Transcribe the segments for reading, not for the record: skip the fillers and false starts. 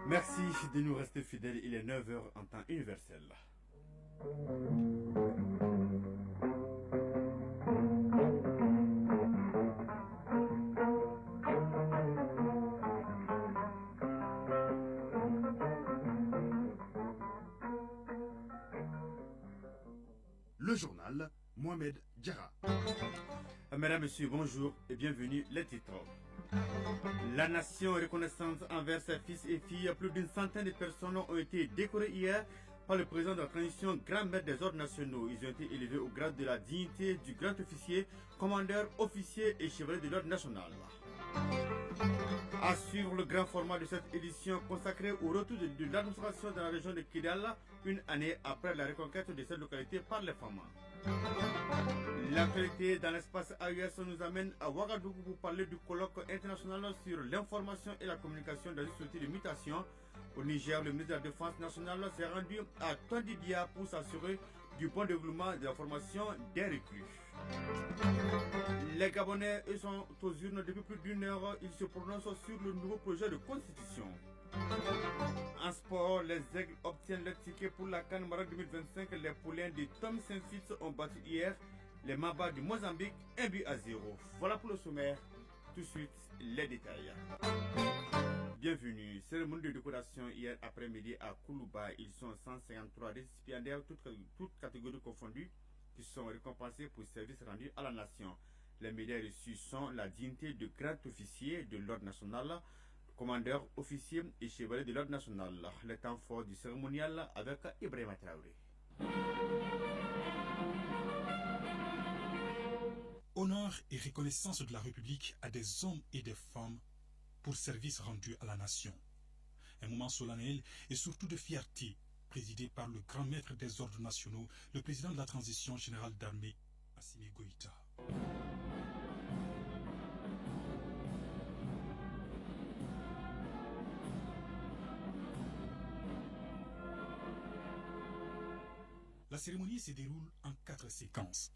Merci de nous rester fidèles, il est 9 heures en temps universel. Le journal, Mohamed Diarra. Mesdames, Messieurs, bonjour et bienvenue. Les titres. La nation reconnaissante envers ses fils et filles, plus d'une centaine de personnes ont été décorées hier par le président de la transition, grand maître des ordres nationaux. Ils ont été élevés au grade de la dignité du grand officier, commandeur, officier et chevalier de l'ordre national. À suivre le grand format de cette édition consacrée au retour de l'administration dans la région de Kidal, une année après la reconquête de cette localité par les femmes. L'actualité dans l'espace AES nous amène à Ouagadougou pour parler du colloque international sur l'information et la communication dans une société de mutation. Au Niger, le ministre de la Défense nationale s'est rendu à Tondidia pour s'assurer du bon développement de la formation des recrues. Les Gabonais sont aux urnes depuis plus d'une heure. Ils se prononcent sur le nouveau projet de constitution. En sport, les Aigles obtiennent le ticket pour la CAN Maroc 2025. Les poulains de Tom Saint-Fitz ont battu hier les Mabas du Mozambique 1-0. Voilà pour le sommaire. Tout de suite, les détails. Bienvenue. Cérémonie de décoration hier après-midi à Koulouba. Ils sont 153 récipiendaires, toutes catégories confondues, qui sont récompensés pour services rendus à la nation. Les médailles reçues sont la dignité de grand officier de l'ordre national, commandeur, officier et chevalier de l'ordre national. Le temps fort du cérémonial avec Ibrahima Traoré. Honneur et reconnaissance de la République à des hommes et des femmes pour services rendus à la nation. Un moment solennel et surtout de fierté, présidé par le grand maître des ordres nationaux, le président de la transition générale d'armée, Assimi Goïta. La cérémonie se déroule en 4 séquences.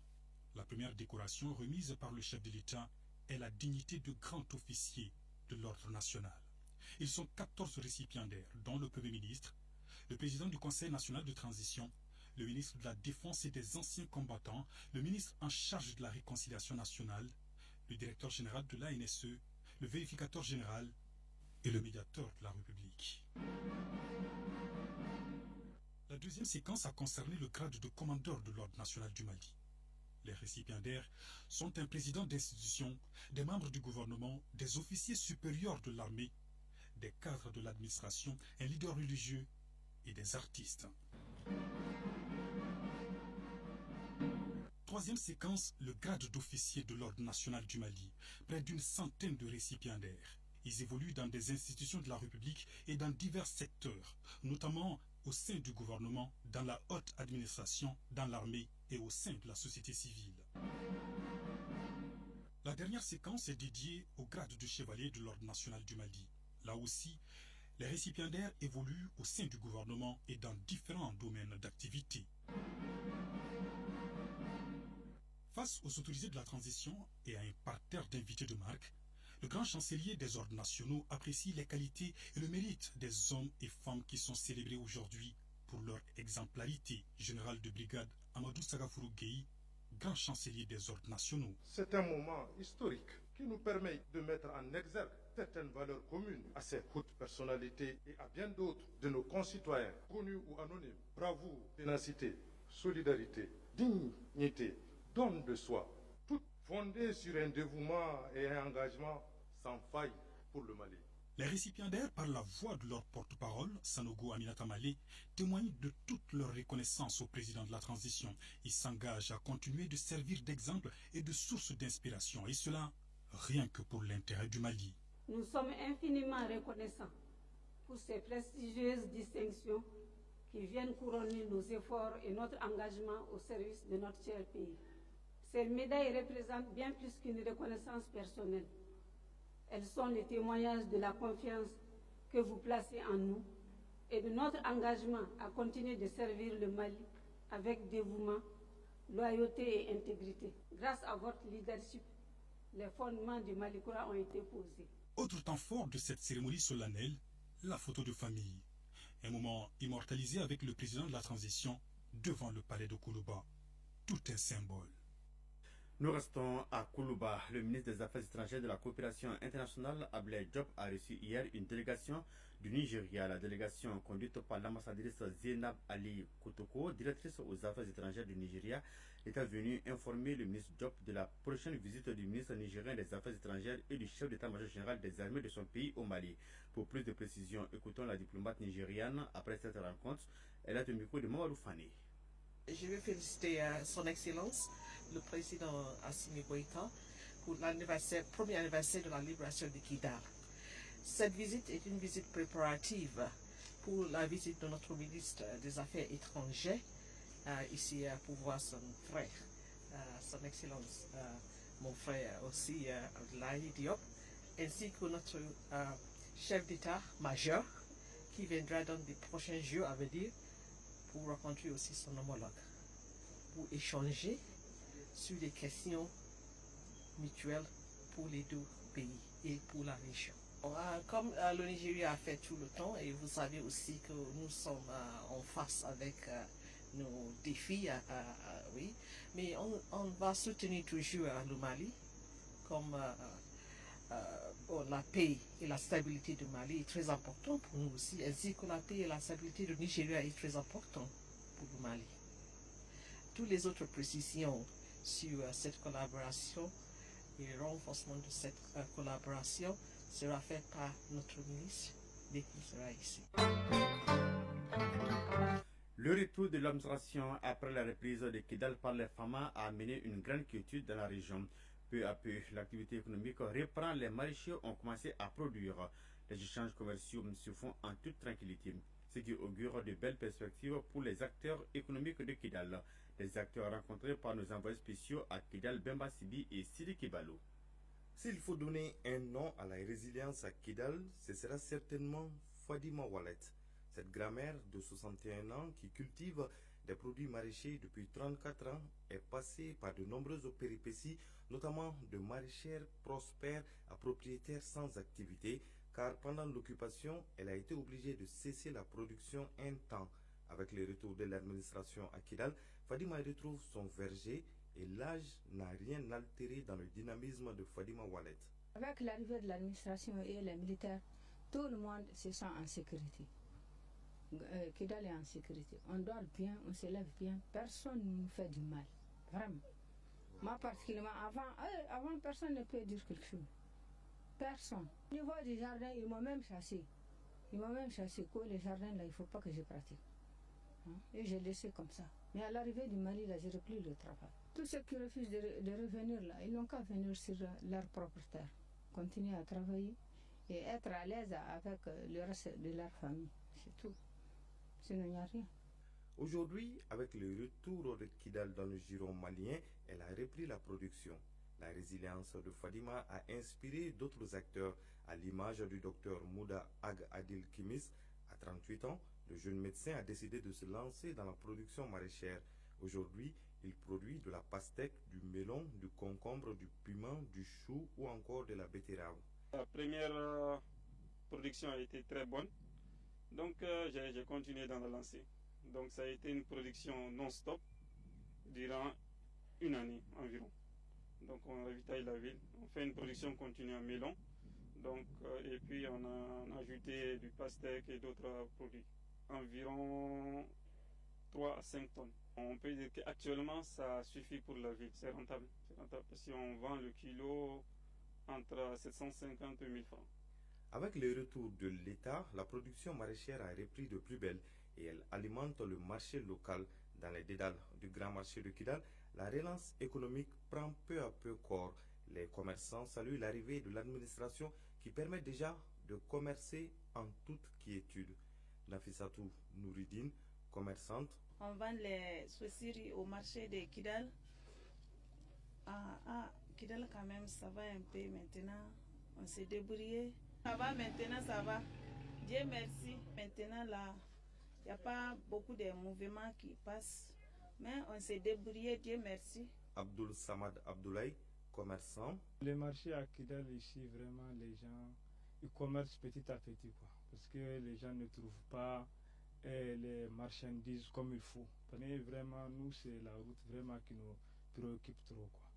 La première décoration remise par le chef de l'État est la dignité de grand officier de l'ordre national. Ils sont 14 récipiendaires, dont le Premier ministre, le président du Conseil national de transition, le ministre de la Défense et des anciens combattants, le ministre en charge de la réconciliation nationale, le directeur général de l'ANSE, le vérificateur général et le médiateur de la République. La deuxième séquence a concerné le grade de commandeur de l'ordre national du Mali. Les récipiendaires sont un président d'institution, des membres du gouvernement, des officiers supérieurs de l'armée, des cadres de l'administration, un leader religieux et des artistes. Troisième séquence, le grade d'officier de l'ordre national du Mali, près d'une centaine de récipiendaires. Ils évoluent dans des institutions de la République et dans divers secteurs, notamment au sein du gouvernement, dans la haute administration, dans l'armée et au sein de la société civile. La dernière séquence est dédiée au grade de chevalier de l'ordre national du Mali. Là aussi, les récipiendaires évoluent au sein du gouvernement et dans différents domaines d'activité. Face aux autorités de la transition et à un parterre d'invités de marque, le grand chancelier des ordres nationaux apprécie les qualités et le mérite des hommes et femmes qui sont célébrés aujourd'hui pour leur exemplarité. Général de brigade Amadou Sagafourou Gueye, grand chancelier des ordres nationaux. C'est un moment historique qui nous permet de mettre en exergue certaines valeurs communes à ces hautes personnalités et à bien d'autres de nos concitoyens, connus ou anonymes. Bravoure, ténacité, solidarité, dignité, don de soi, tout fondé sur un dévouement et un engagement sans faille pour le Mali. Les récipiendaires, par la voix de leur porte-parole, Sanogo Aminata Malé, témoignent de toute leur reconnaissance au président de la transition. Ils s'engagent à continuer de servir d'exemple et de source d'inspiration, et cela rien que pour l'intérêt du Mali. Nous sommes infiniment reconnaissants pour ces prestigieuses distinctions qui viennent couronner nos efforts et notre engagement au service de notre cher pays. Ces médailles représentent bien plus qu'une reconnaissance personnelle. Elles sont les témoignages de la confiance que vous placez en nous et de notre engagement à continuer de servir le Mali avec dévouement, loyauté et intégrité. Grâce à votre leadership, les fondements du Mali Koura ont été posés. Autre temps fort de cette cérémonie solennelle, la photo de famille. Un moment immortalisé avec le président de la transition devant le palais de Koulouba. Tout un symbole. Nous restons à Koulouba. Le ministre des Affaires étrangères de la coopération internationale, Abdoulaye Diop, a reçu hier une délégation du Nigeria. La délégation, conduite par l'ambassadrice Zainab Ali Kotoko, directrice aux Affaires étrangères du Nigeria, est venue informer le ministre Diop de la prochaine visite du ministre nigérien des Affaires étrangères et du chef d'état-major général des armées de son pays au Mali. Pour plus de précisions, écoutons la diplomate nigériane. Après cette rencontre, elle a le micro de Mamadou Fane. Je veux féliciter son Excellence, le président Assimi Goïta, pour l'anniversaire, premier anniversaire de la libération de Kidal. Cette visite est une visite préparative pour la visite de notre ministre des Affaires étrangères, ici pour voir son frère, son Excellence, mon frère aussi, Abdoulaye Diop, ainsi que notre chef d'état-major, qui viendra dans les prochains jours à venir, pour rencontrer aussi son homologue, pour échanger sur des questions mutuelles pour les deux pays et pour la région. Comme le Nigeria a fait tout le temps, et vous savez aussi que nous sommes en face avec nos défis, oui, mais on va soutenir toujours le Mali, comme la paix et la stabilité du Mali est très important pour nous aussi, ainsi que la paix et la stabilité du Nigeria est très important pour le Mali. Toutes les autres précisions sur cette collaboration et le renforcement de cette collaboration sera fait par notre ministre dès qu'il sera ici. Le retour de l'administration après la reprise de Kidal par les FAMA a amené une grande quiétude dans la région. Peu à peu, l'activité économique reprend. Les maraîchers ont commencé à produire. Les échanges commerciaux se font en toute tranquillité, ce qui augure de belles perspectives pour les acteurs économiques de Kidal. Les acteurs rencontrés par nos envoyés spéciaux à Kidal, Bemba Sibi et Sidi Kibalo. S'il faut donner un nom à la résilience à Kidal, ce sera certainement Fadima Wallet. Cette grand-mère de 61 ans qui cultive des produits maraîchers depuis 34 ans est passée par de nombreuses péripéties, notamment de maraîchère prospère à propriétaire sans activité, car pendant l'occupation, elle a été obligée de cesser la production un temps. Avec le retour de l'administration à Kidal, Fadima retrouve son verger et l'âge n'a rien altéré dans le dynamisme de Fadima Wallet. Avec l'arrivée de l'administration et les militaires, tout le monde se sent en sécurité. Kidal est en sécurité. On dort bien, on se lève bien, personne ne nous fait du mal. Vraiment. Moi particulièrement, avant personne ne peut dire quelque chose. Personne. Au niveau du jardin, ils m'ont même chassé. Ils m'ont même chassé que les jardins là, il ne faut pas que je pratique. Et j'ai laissé comme ça. Mais à l'arrivée du Mali, là, j'ai repris le travail. Tous ceux qui refusent de revenir là, ils n'ont qu'à venir sur leur propre terre. Continuer à travailler et être à l'aise avec le reste de leur famille. C'est tout. Sinon, il n'y a rien. Aujourd'hui, avec le retour de Kidal dans le giron malien, elle a repris la production. La résilience de Fadima a inspiré d'autres acteurs, à l'image du docteur Mouda Ag Adil Kimis. À 38 ans, le jeune médecin a décidé de se lancer dans la production maraîchère. Aujourd'hui, il produit de la pastèque, du melon, du concombre, du piment, du chou ou encore de la betterave. La première production a été très bonne, donc j'ai continué dans la lancée. Donc ça a été une production non-stop durant une année environ. Donc on ravitaille la ville, on fait une production continue en melon, donc, et puis on a ajouté du pastèque et d'autres produits. Environ 3 à 5 tonnes. On peut dire qu'actuellement ça suffit pour la ville, c'est rentable. Parce qu'on vend le kilo entre 750 et 1000 francs. Avec le retour de l'État, la production maraîchère a repris de plus belle et elle alimente le marché local. Dans les dédales du grand marché de Kidal, la relance économique prend peu à peu corps. Les commerçants saluent l'arrivée de l'administration qui permet déjà de commercer en toute quiétude. Nafissatou Nouridine, commerçante. On vend les chaussures au marché de Kidal. Kidal quand même, ça va un peu maintenant. On s'est débrouillé. Ça va maintenant, ça va. Dieu merci. Maintenant, là, il n'y a pas beaucoup de mouvements qui passent. Mais on s'est débrouillé, Dieu merci. Abdul Samad Abdoulaye, commerçant. Le marché à Kidal ici, vraiment, les gens, ils commercent petit à petit, quoi, parce que les gens ne trouvent pas les marchandises comme il faut. Mais vraiment, nous, c'est la route vraiment qui nous préoccupe trop, quoi,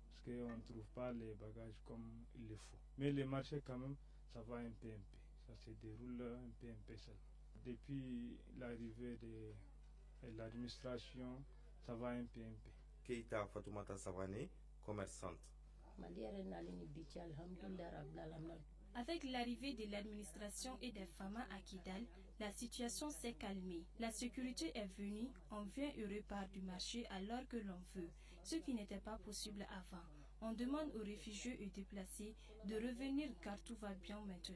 parce qu'on ne trouve pas les bagages comme il le faut. Mais les marchés, quand même, ça va un peu. Ça se déroule un peu seul. Depuis l'arrivée de l'administration, ça va un peu. Keita Fatoumata Savané, commerçante. Avec l'arrivée de l'administration et des FAMA à Kidal, la situation s'est calmée. La sécurité est venue, on vient et repart du marché à l'heure que l'on veut, ce qui n'était pas possible avant. On demande aux réfugiés et déplacés de revenir car tout va bien maintenant.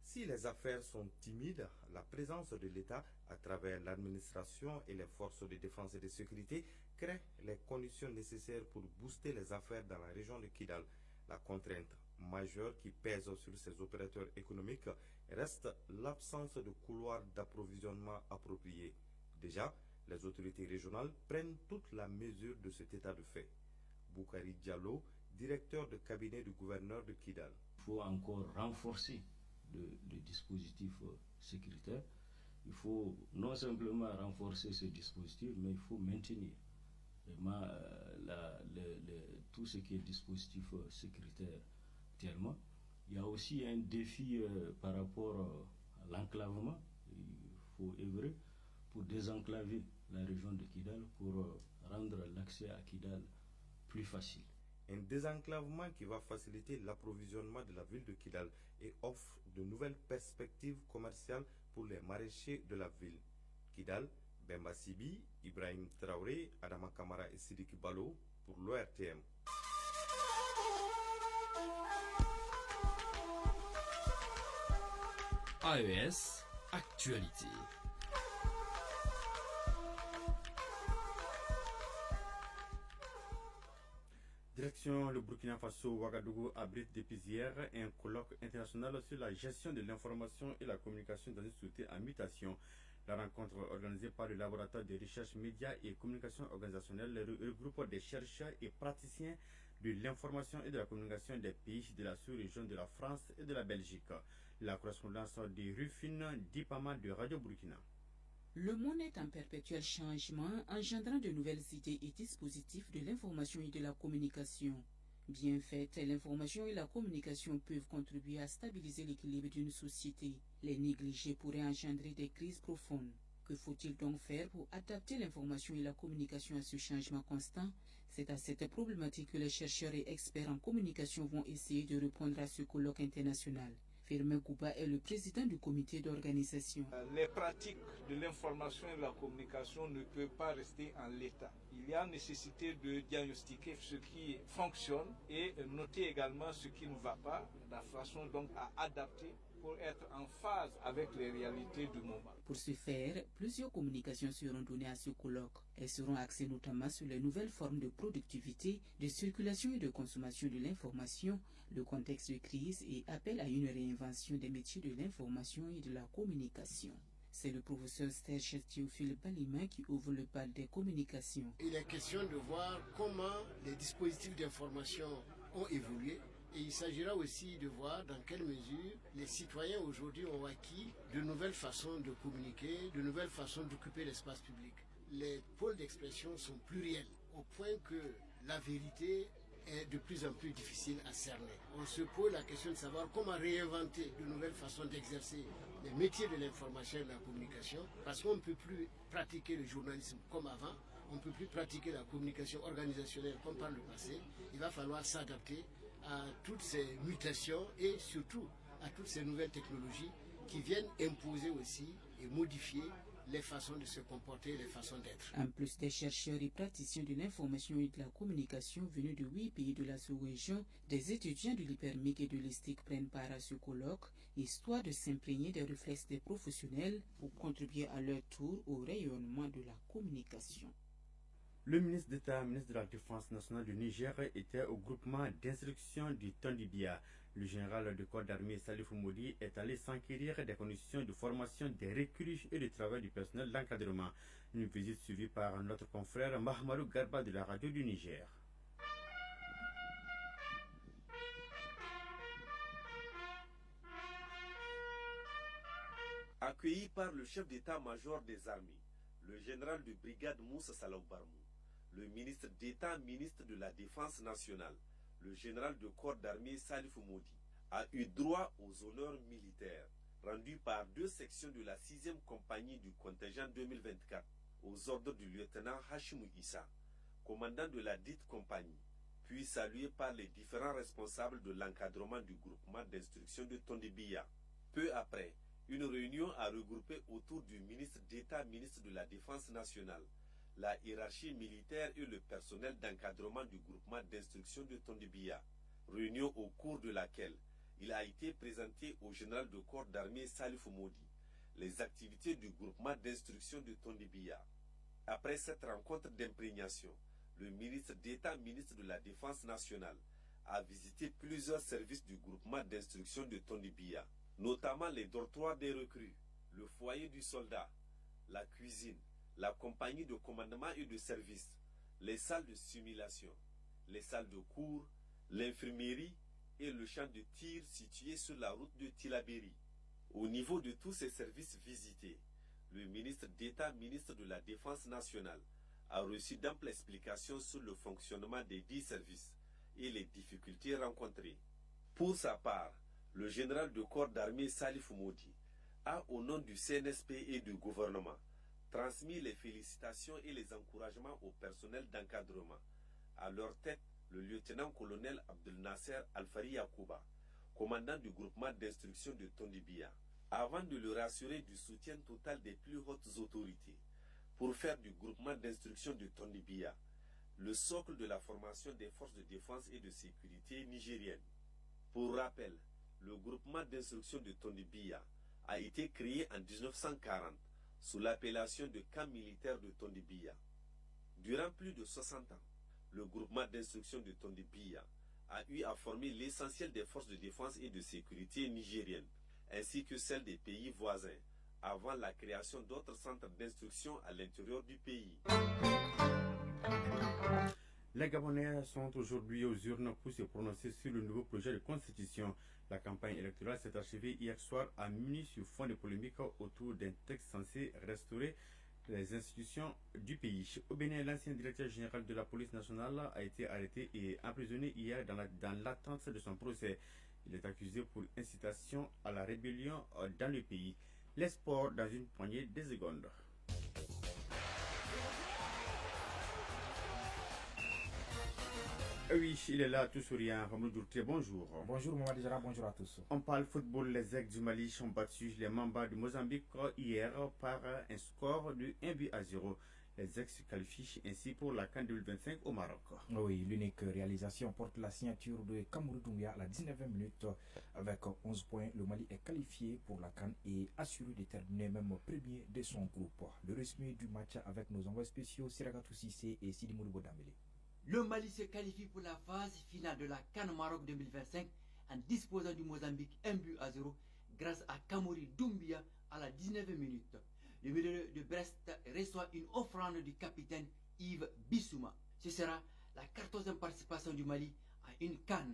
Si les affaires sont timides, la présence de l'État à travers l'administration et les forces de défense et de sécurité crée les conditions nécessaires pour booster les affaires dans la région de Kidal. La contrainte majeure qui pèse sur ces opérateurs économiques reste l'absence de couloirs d'approvisionnement appropriés. Déjà, les autorités régionales prennent toute la mesure de cet état de fait. Boukari Diallo, directeur de cabinet du gouverneur de Kidal. Il faut encore renforcer le dispositif sécuritaire. Il faut non simplement renforcer ce dispositif, mais il faut maintenir vraiment tout ce qui est dispositif sécuritaire actuellement. Il y a aussi un défi par rapport à l'enclavement. Il faut œuvrer pour désenclaver la région de Kidal, pour rendre l'accès à Kidal plus facile. Un désenclavement qui va faciliter l'approvisionnement de la ville de Kidal et offre de nouvelles perspectives commerciales pour les maraîchers de la ville. Kidal, Bemba Sibi, Ibrahim Traoré, Adama Kamara et Sidiki Balo pour l'ORTM. AES Actualité. Direction le Burkina Faso, Ouagadougou abrite depuis hier un colloque international sur la gestion de l'information et la communication dans une société en mutation. La rencontre organisée par le laboratoire de recherche médias et communication organisationnelle regroupe des chercheurs et praticiens de l'information et de la communication des pays de la sous-région de la France et de la Belgique. La correspondance de Rufine Dipama de Radio Burkina. Le monde est en perpétuel changement, engendrant de nouvelles idées et dispositifs de l'information et de la communication. Bien faites, l'information et la communication peuvent contribuer à stabiliser l'équilibre d'une société. Les négliger pourrait engendrer des crises profondes. Que faut-il donc faire pour adapter l'information et la communication à ce changement constant? C'est à cette problématique que les chercheurs et experts en communication vont essayer de répondre à ce colloque international. Firmin Gouba est le président du comité d'organisation. Les pratiques de l'information et de la communication ne peuvent pas rester en l'état. Il y a nécessité de diagnostiquer ce qui fonctionne et noter également ce qui ne va pas, de façon donc à adapter pour être en phase avec les réalités du moment. Pour ce faire, plusieurs communications seront données à ce colloque. Elles seront axées notamment sur les nouvelles formes de productivité, de circulation et de consommation de l'information, le contexte de crise et appel à une réinvention des métiers de l'information et de la communication. C'est le professeur Serge Théophile Balima qui ouvre le bal des communications. Il est question de voir comment les dispositifs d'information ont évolué. Et il s'agira aussi de voir dans quelle mesure les citoyens aujourd'hui ont acquis de nouvelles façons de communiquer, de nouvelles façons d'occuper l'espace public. Les pôles d'expression sont pluriels, au point que la vérité est de plus en plus difficile à cerner. On se pose la question de savoir comment réinventer de nouvelles façons d'exercer les métiers de l'information et de la communication, parce qu'on ne peut plus pratiquer le journalisme comme avant, on ne peut plus pratiquer la communication organisationnelle comme par le passé. Il va falloir s'adapter à toutes ces mutations et surtout à toutes ces nouvelles technologies qui viennent imposer aussi et modifier les façons de se comporter, les façons d'être. En plus des chercheurs et praticiens de l'information et de la communication venus de 8 pays de la sous-région, des étudiants de l'hypermique et de l'ESTIC prennent part à ce colloque, histoire de s'imprégner des réflexes des professionnels pour contribuer à leur tour au rayonnement de la communication. Le ministre d'État, ministre de la Défense nationale du Niger, était au groupement d'instruction du Tondibia. Le général de corps d'armée Salif Moudi est allé s'enquérir des conditions de formation des recrues et du travail du personnel d'encadrement. Une visite suivie par notre confrère Mahamadou Garba de la radio du Niger. Accueilli par le chef d'état-major des armées, le général de brigade Moussa Salaw Barmou, le ministre d'État, ministre de la Défense nationale, le général de corps d'armée Salif Moudi, a eu droit aux honneurs militaires rendus par 2 sections de la 6e compagnie du contingent 2024 aux ordres du lieutenant Hashimou Issa, commandant de la dite compagnie, puis salué par les différents responsables de l'encadrement du groupement d'instruction de Tondibia. Peu après, une réunion a regroupé autour du ministre d'État, ministre de la Défense nationale, la hiérarchie militaire et le personnel d'encadrement du groupement d'instruction de Tondibia. Réunion au cours de laquelle il a été présenté au général de corps d'armée Salif Moudi les activités du groupement d'instruction de Tondibia. Après cette rencontre d'imprégnation, le ministre d'État, ministre de la Défense nationale, a visité plusieurs services du groupement d'instruction de Tondibia, notamment les dortoirs des recrues, le foyer du soldat, la cuisine, la compagnie de commandement et de service, les salles de simulation, les salles de cours, l'infirmerie et le champ de tir situé sur la route de Tilaberi. Au niveau de tous ces services visités, le ministre d'État, ministre de la Défense nationale, a reçu d'amples explications sur le fonctionnement des 10 services et les difficultés rencontrées. Pour sa part, le général de corps d'armée Salif Moudi a, au nom du CNSP et du gouvernement, transmis les félicitations et les encouragements au personnel d'encadrement. À leur tête, le lieutenant-colonel Abdel Nasser Alfari Yakouba, commandant du groupement d'instruction de Tondibia, avant de le rassurer du soutien total des plus hautes autorités pour faire du groupement d'instruction de Tondibia le socle de la formation des forces de défense et de sécurité nigériennes. Pour rappel, le groupement d'instruction de Tondibia a été créé en 1940 sous l'appellation de camp militaire de Tondibia. Durant plus de 60 ans, le groupement d'instruction de Tondibia a eu à former l'essentiel des forces de défense et de sécurité nigériennes, ainsi que celles des pays voisins, avant la création d'autres centres d'instruction à l'intérieur du pays. Les Gabonais sont aujourd'hui aux urnes pour se prononcer sur le nouveau projet de constitution. La campagne électorale s'est achevée hier soir à minuit sur fond de polémique autour d'un texte censé restaurer les institutions du pays. Au Bénin, l'ancien directeur général de la police nationale a été arrêté et emprisonné hier dans l'attente de son procès. Il est accusé pour incitation à la rébellion dans le pays. Les sports dans une poignée de secondes. Oui, il est là, tout souriant. Très bonjour. Bonjour Mohamed Jara, bonjour à tous. On parle football. Les Aigles du Mali ont battu les Mamba du Mozambique hier par un score de 1-0. Les Aigles se qualifient ainsi pour la CAN 2025 au Maroc. Oui, l'unique réalisation porte la signature de Kamuru Doumbia à la 19e minute. Avec 11 points, le Mali est qualifié pour la CAN et assuré de terminer même premier de son groupe. Le résumé du match avec nos envois spéciaux Siragatou Sissé et Sidi Mouribo Dambélé. Le Mali se qualifie pour la phase finale de la CAN Maroc 2025 en disposant du Mozambique 1-0 grâce à Kamuri Doumbia à la 19e minute. Le milieu de Brest reçoit une offrande du capitaine Yves Bissouma. Ce sera la 14e participation du Mali à une CAN.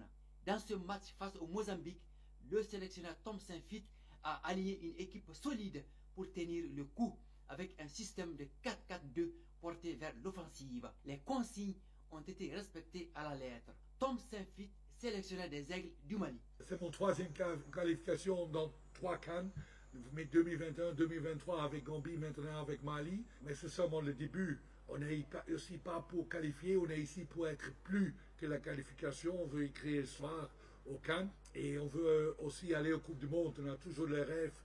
Dans ce match face au Mozambique, le sélectionneur Tom Saint-Fit a aligné une équipe solide pour tenir le coup avec un système de 4-4-2 porté vers l'offensive. Les consignes ont été respectés à la lettre. Tom Saint-Fit, sélectionneur des Aigles du Mali. C'est mon 3e qualification dans 3 CAN, mais 2021, 2023 avec Gambie, maintenant avec Mali. Mais c'est seulement le début. On n'est aussi pas pour qualifier, on est ici pour être plus que la qualification. On veut y créer le soir au CAN et on veut aussi aller aux Coupes du Monde. On a toujours les rêves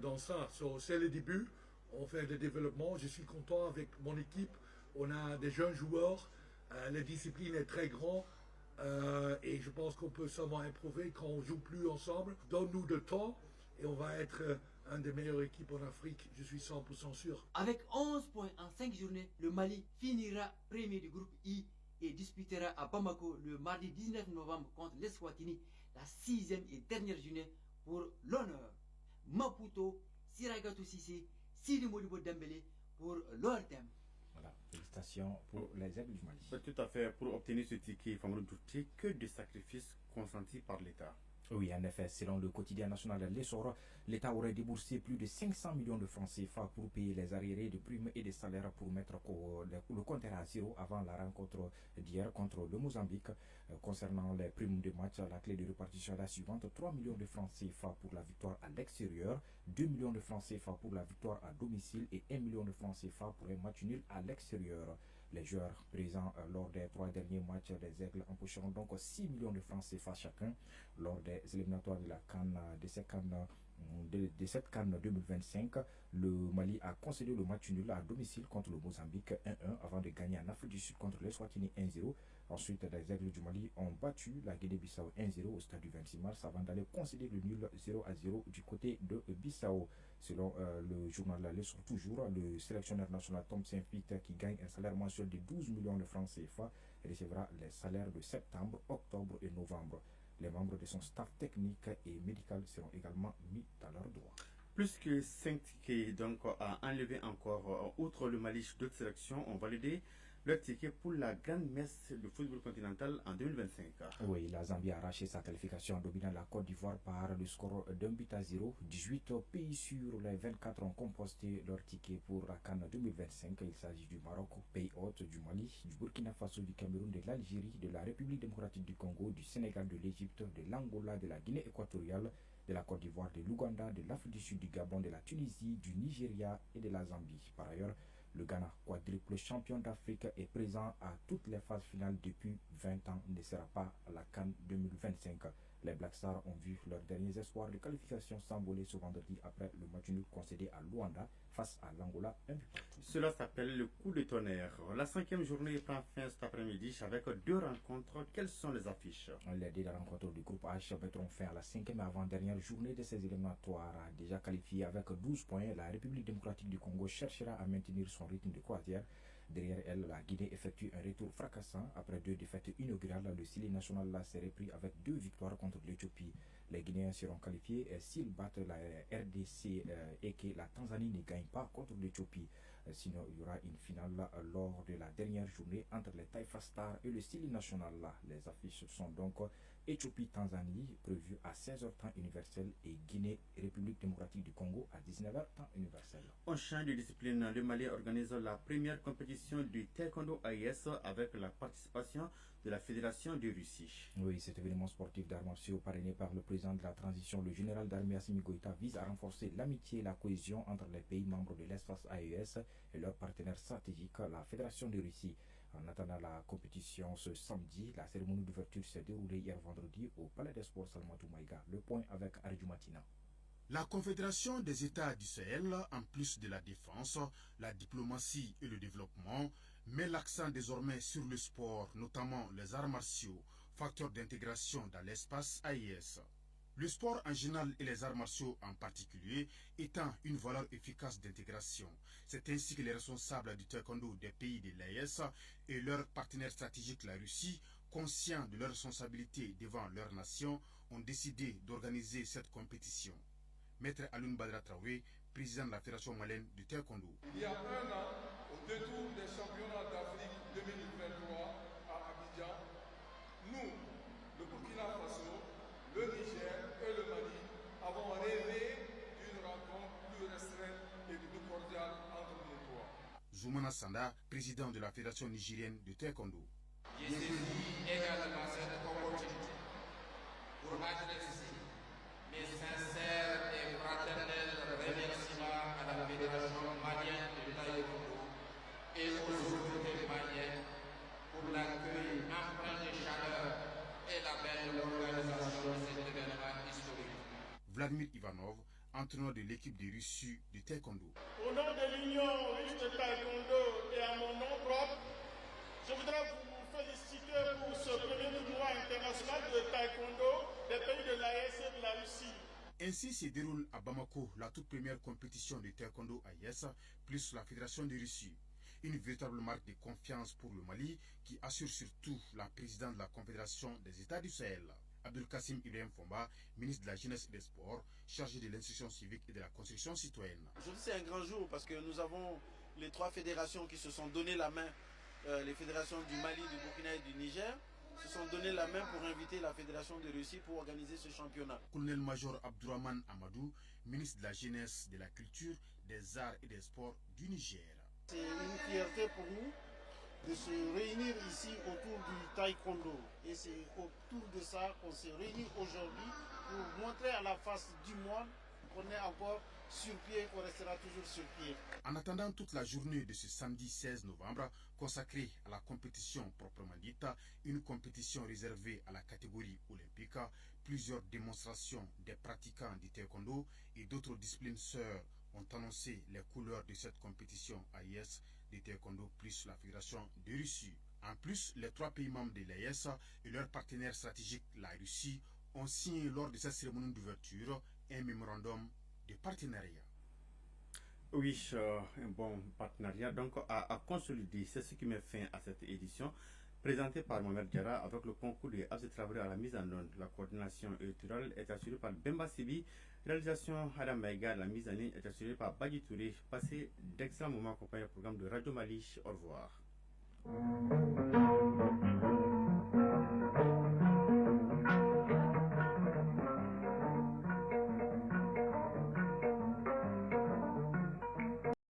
dans ça. C'est le début. On fait le développement. Je suis content avec mon équipe. On a des jeunes joueurs. La discipline est très grande et je pense qu'on peut seulement improver quand on joue plus ensemble. Donne-nous de temps et on va être une des meilleures équipes en Afrique, je suis 100% sûr. Avec 11 points en 5 journées, le Mali finira premier du groupe I et disputera à Bamako le mardi 19 novembre contre l'Eswatini la 6e et dernière journée pour l'honneur. Maputo, Siragatou Sissé, Sidi Modibo Dembélé pour l'ORTM. Voilà, félicitations pour les Aigles du Mali. Tout à fait, pour obtenir ce ticket, il faut douter que de sacrifices consentis par l'État. Oui, en effet, selon le quotidien national L'Essor, l'État aurait déboursé plus de 500 millions de francs CFA pour payer les arriérés de primes et des salaires pour mettre le compteur à zéro avant la rencontre d'hier contre le Mozambique. Concernant les primes de match, la clé de répartition est la suivante: 3 millions de francs CFA pour la victoire à l'extérieur, 2 millions de francs CFA pour la victoire à domicile et 1 million de francs CFA pour un match nul à l'extérieur. Les joueurs présents lors des 3 derniers matchs des Aigles empocheront donc 6 millions de francs CFA chacun. Lors des éliminatoires de la CAN, de cette CAN 2025, le Mali a concédé le match nul à domicile contre le Mozambique 1-1 avant de gagner en Afrique du Sud contre l'Eswatini 1-0. Ensuite, les Aigles du Mali ont battu la Guinée-Bissau 1-0 au stade du 26 mars avant d'aller concéder le nul 0-0 du côté de Bissau. Selon le journal L'Essor toujours, le sélectionneur national Tom Saint-Pitt, qui gagne un salaire mensuel de 12 millions de francs CFA, recevra les salaires de septembre, octobre et novembre. Les membres de son staff technique et médical seront également mis dans leurs droits. Plus que 5 tickets donc à enlever encore. Outre le Mali, d'autres sélections ont validé leur ticket pour la grande messe de football continental en 2025. Oui, la Zambie a arraché sa qualification en dominant la Côte d'Ivoire par le score d'1-0. 18 pays sur les 24 ont composté leur ticket pour la CAN 2025. Il s'agit du Maroc, pays hôte, du Mali, du Burkina Faso, du Cameroun, de l'Algérie, de la République démocratique du Congo, du Sénégal, de l'Égypte, de l'Angola, de la Guinée équatoriale, de la Côte d'Ivoire, de l'Ouganda, de l'Afrique du Sud, du Gabon, de la Tunisie, du Nigeria et de la Zambie. Par ailleurs, le Ghana, quadruple champion d'Afrique, est présent à toutes les phases finales depuis 20 ans, ne sera pas à la CAN 2025. Les Black Stars ont vu leurs derniers espoirs de qualification s'envoler ce vendredi après le match nul concédé à Luanda face à l'Angola. Cela s'appelle le coup de tonnerre. La 5e journée prend fin cet après-midi avec 2 rencontres. Quelles sont les affiches? Les 2 rencontres du groupe H mettront fin à la 5e et avant-dernière journée de ces éliminatoires. Déjà qualifiée avec 12 points, la République démocratique du Congo cherchera à maintenir son rythme de croisière. Derrière elle, la Guinée effectue un retour fracassant. Après 2 défaites inaugurales, le Sili national s'est repris avec 2 victoires contre l'Éthiopie. Les Guinéens seront qualifiés s'ils battent la RDC et que la Tanzanie ne gagne pas contre l'Éthiopie. Sinon, il y aura une finale lors de la dernière journée entre les Taifa Stars et le Sili national. Les affiches sont donc Éthiopie-Tanzanie prévues à 16h temps universel et Guinée-République démocratique du Congo à 19h temps universel. En champ de discipline, le Mali organise la première compétition du Taekwondo AIS avec la participation de la Fédération de Russie. Oui, cet événement sportif d'arts martiaux parrainé par le président de la transition, le général d'armée Assimi Goïta, vise à renforcer l'amitié et la cohésion entre les pays membres de l'espace AES et leurs partenaires stratégiques, la Fédération de Russie. En attendant la compétition ce samedi, la cérémonie d'ouverture s'est déroulée hier vendredi au Palais des Sports Salmatou Maïga. Le point avec Arju Matina. La Confédération des États du Sahel, en plus de la défense, la diplomatie et le développement, met l'accent désormais sur le sport, notamment les arts martiaux, facteur d'intégration dans l'espace AIS. Le sport en général et les arts martiaux en particulier étant une valeur efficace d'intégration. C'est ainsi que les responsables du taekwondo des pays de l'AIS et leurs partenaires stratégiques, la Russie, conscients de leurs responsabilités devant leur nation, ont décidé d'organiser cette compétition. Maître Aloun Badra Traoré, président de la Fédération malienne du taekwondo. Il y a 1 an, au détour des championnats d'Afrique 2023 à Abidjan, nous, le Burkina Faso, le Niger et le Mali, avons rêvé d'une rencontre plus restreinte et plus cordiale entre nous trois. Zoumana Sanda, président de la Fédération nigérienne de taekwondo. J'ai saisi également cette opportunité pour adresser mes sincères et fraternels remerciements à la Fédération malienne de taekwondo et aux autorités maliennes pour l'accueil empreint de chaleur et la belle organisation de cet événement historique. Vladimir Ivanov, entraîneur de l'équipe de Russie de taekwondo. Au nom de l'Union russe de taekwondo et à mon nom propre, je voudrais vous féliciter pour ce premier tournoi international de taekwondo des pays de l'AES et de la Russie. Ainsi se déroule à Bamako la toute première compétition de taekwondo AIS plus la Fédération de Russie. Une véritable marque de confiance pour le Mali qui assure surtout la présidente de la Confédération des États du Sahel. Abdel Kassim Ibrahim Fomba, ministre de la Jeunesse et des Sports, chargé de l'instruction civique et de la construction citoyenne. Aujourd'hui c'est un grand jour parce que nous avons les 3 fédérations qui se sont donné la main, les fédérations du Mali, du Burkina et du Niger, se sont donné la main pour inviter la Fédération de Russie pour organiser ce championnat. Colonel-major Abdourahmane Amadou, ministre de la Jeunesse, de la Culture, des Arts et des Sports du Niger. C'est une fierté pour nous de se réunir ici autour du taekwondo. Et c'est autour de ça qu'on s'est réunis aujourd'hui pour montrer à la face du monde qu'on est encore sur pied, qu'on restera toujours sur pied. En attendant toute la journée de ce samedi 16 novembre, consacrée à la compétition proprement dite, une compétition réservée à la catégorie olympique, plusieurs démonstrations des pratiquants du taekwondo et d'autres disciplines sœurs ont annoncé les couleurs de cette compétition AIS de taekwondo plus la Fédération de Russie. En plus, les 3 pays membres de l'AIS et leur partenaire stratégique, la Russie, ont signé lors de cette cérémonie d'ouverture un mémorandum de partenariat. Oui, un bon partenariat donc à consolider. C'est ce qui met fin à cette édition présentée par Mohamed Diarra avec le concours de Abdel Traoré à la mise en œuvre. La coordination électorale est assurée par Bemba Sibi, réalisation Adam Maïga, la mise en ligne est assurée par Badi Touré. Passez d'excellents moments accompagnés au programme de Radio Mali. Au revoir.